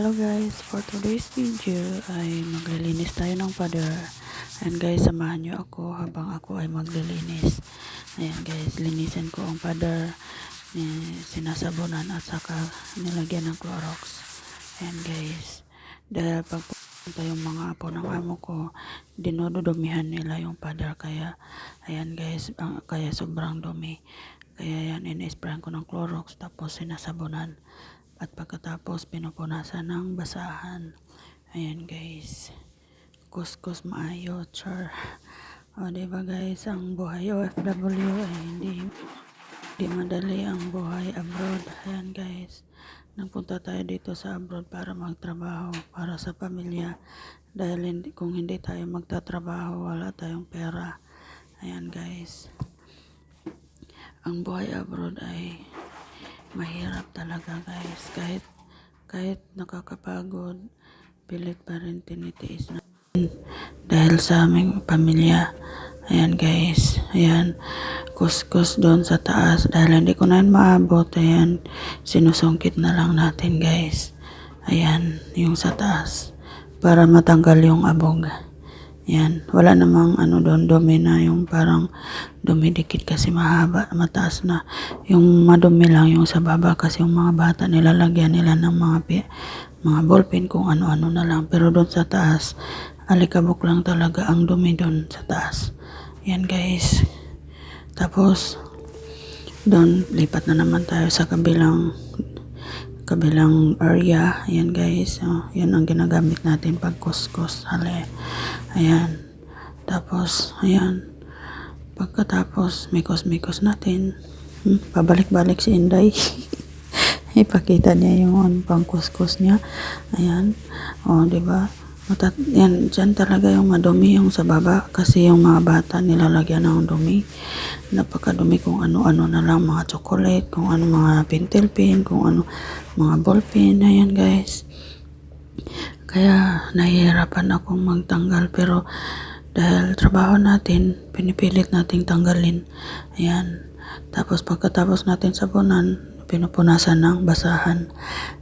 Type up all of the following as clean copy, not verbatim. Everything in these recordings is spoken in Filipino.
Hello guys, for today's video ay maglilinis tayo ng pader. Ayan guys, samahan nyo ako habang ako ay maglilinis. Ayan guys, linisin ko ang pader, sinasabunan at saka nilagyan ng Clorox. Ayan guys, dahil pag pupunta yung mga apo ng amo ko, dinodudumihan nila yung pader, kaya ayan guys, kaya sobrang dumi. Kaya yan, in-sprayan ko ng Clorox tapos sinasabunan. At pagkatapos pinupunasan ng basahan. Ayan guys, kuskus maayo, char. O diba guys, ang buhay OFW ay hindi madali ang buhay abroad. Ayan guys, nagpunta tayo dito sa abroad para magtrabaho para sa pamilya, dahil kung hindi tayo magtatrabaho wala tayong pera. Ayan guys, ang buhay abroad ay mahirap talaga guys. Kahit nakakapagod, pilit pa rin tinitiis na dahil sa aming pamilya. Ayan guys, ayan, kuskus doon sa taas, dahil hindi ko na yun maabot. Ayan, sinusungkit na lang natin guys. Ayan, yung sa taas para matanggal yung abog. Yan, wala namang doon, dumi na yung parang dumidikit kasi mahaba, mataas na. Yung madumi lang yung sa baba kasi yung mga bata nilalagyan nila ng mga ballpen kung ano-ano na lang. Pero doon sa taas, alikabok lang talaga ang dumi doon sa taas. Yan guys. Tapos, doon lipat na naman tayo sa kabilang area. Ayan guys, yan ang ginagamit natin pag kuskus. Ayan, tapos ayan, pagkatapos mikos natin, pabalik-balik si Inday. Ipakita niya yung pang kuskus niya. Ayan, diba, yan, dyan talaga yung madumi yung sa baba, kasi yung mga bata nilalagyan ng dumi, napakadumi, kung ano-ano na lang, mga chocolate, kung ano, mga pentel pen, kung ano, mga ball pen. Ayan guys, kaya nahihirapan akong magtanggal, pero dahil trabaho natin, pinipilit nating tanggalin. Ayan, tapos pagkatapos natin sabunan, pinupunasan ng basahan.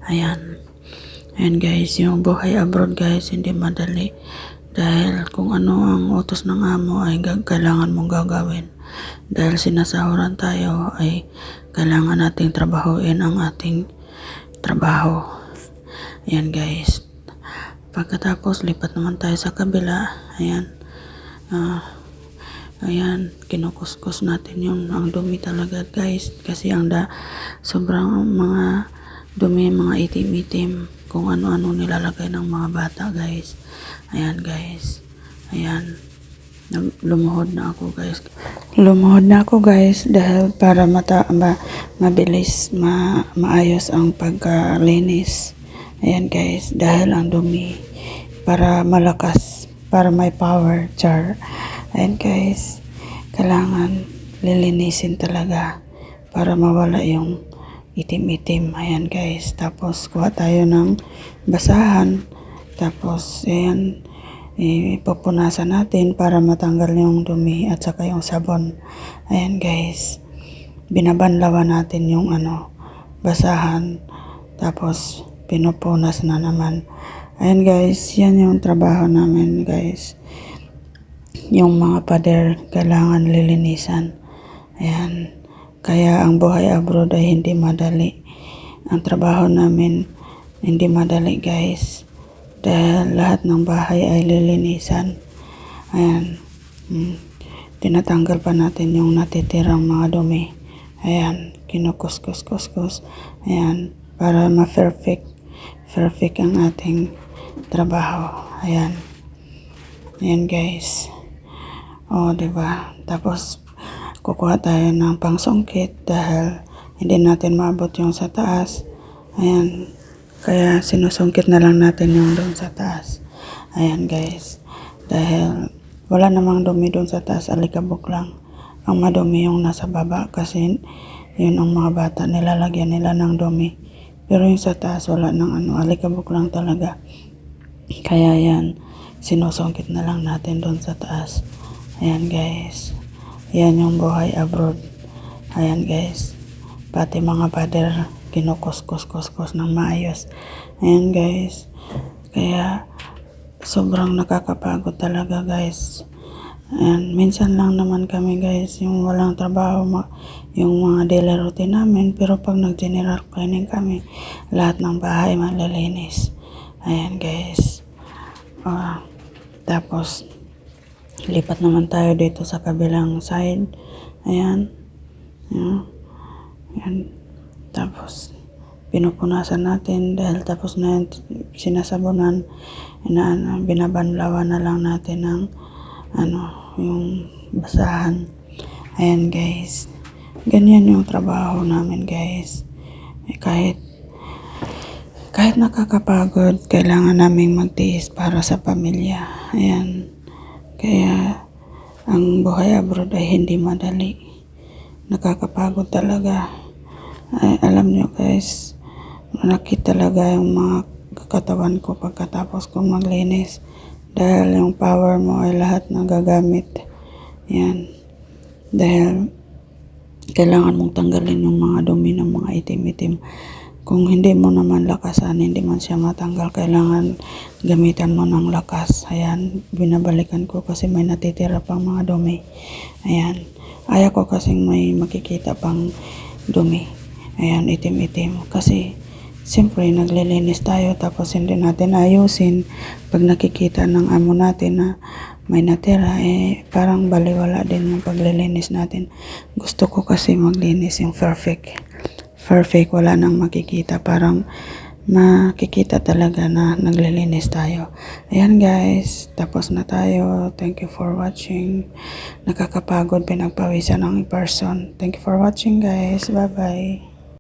Ayan guys, yung buhay abroad guys, hindi madali, dahil kung ano ang utos ng amo ay kailangan mong gagawin. Dahil sinasahuran tayo, ay kailangan nating trabahuin ang ating trabaho. Ayan guys, pagkatapos lipat naman tayo sa kabila. Ayan, ayan, kinukuskus natin yung ang dumi talaga guys, kasi sobrang mga dumi, mga itim-itim, kung ano-ano nilalagay ng mga bata guys. Ayan guys, ayan, lumuhod na ako guys, dahil para mabilis maayos ang pagkalinis. Ayan guys, dahil ang dumi, para malakas, para may power, char. Ayan guys, kailangan lilinisin talaga para mawala yung itim-itim. Ayan guys, tapos kuha tayo ng basahan, tapos ayan, ipupunasan natin para matanggal yung dumi at saka yung sabon. Ayan guys, binabanlawan natin yung basahan, tapos pinupunas na naman. Ayan guys, yan yung trabaho namin guys. Yung mga pader kailangan lilinisan. Ayan, kaya ang buhay abroad ay hindi madali. Ang trabaho namin hindi madali guys, dahil lahat ng bahay ay lilinisan. Ayan, tinatanggal pa natin yung natitirang mga dumi. Ayan, kinukuskus. Ayan, para perfect ang ating trabaho. Ayan guys, diba, tapos kukuha tayo ng pangsungkit dahil hindi natin maabot yung sa taas. Ayan, kaya sinusungkit na lang natin yung doon sa taas. Ayan guys, dahil wala namang dumi doon sa taas, alikabok lang. Ang madumi yung nasa baba, kasi yun ang mga bata nilalagyan nila ng dumi. Pero yung sa taas wala nang alikabok lang talaga. Kaya yan, sinusungkit na lang natin doon sa taas. Ayan guys, yan yung buhay abroad. Ayan guys, pati mga pader kinukuskus ng maayos. Ayan guys. Kaya sobrang nakakapagod talaga guys. And minsan lang naman kami guys yung walang trabaho, yung mga daily routine namin, pero pag nag-general cleaning kami, lahat ng bahay malilinis. Ayan guys. Tapos lipat naman tayo dito sa kabilang side. Ayan. Ayan. Tapos pinupunasan natin dahil tapos na sinasabunan, binabanlawan na lang natin ng yung basahan. Ayan guys, ganyan yung trabaho namin guys. Kahit nakakapagod, kailangan naming magtiis para sa pamilya. Ayan, kaya ang buhay abroad ay hindi madali, nakakapagod talaga. Ay, alam nyo guys, manakit talaga yung mga katawan ko pagkatapos kong maglinis. Dahil yung power mo ay lahat nagagamit. Yan. Dahil kailangan mong tanggalin yung mga dumi ng mga itim-itim. Kung hindi mo naman lakasan, hindi man siya matanggal, kailangan gamitan mo ng lakas. Ayan, binabalikan ko kasi may natitira pang mga dumi. Ayan. Ayaw ko kasing may makikita pang dumi. Ayan, itim-itim. Kasi siyempre, naglilinis tayo tapos hindi natin ayusin. Pag nakikita ng amo natin na may natira, parang baliwala din yung paglilinis natin. Gusto ko kasi maglinis yung perfect. Perfect, wala nang makikita. Parang makikita talaga na naglilinis tayo. Ayan guys, tapos na tayo. Thank you for watching. Nakakapagod, pinagpawisan ng person. Thank you for watching guys. Bye-bye.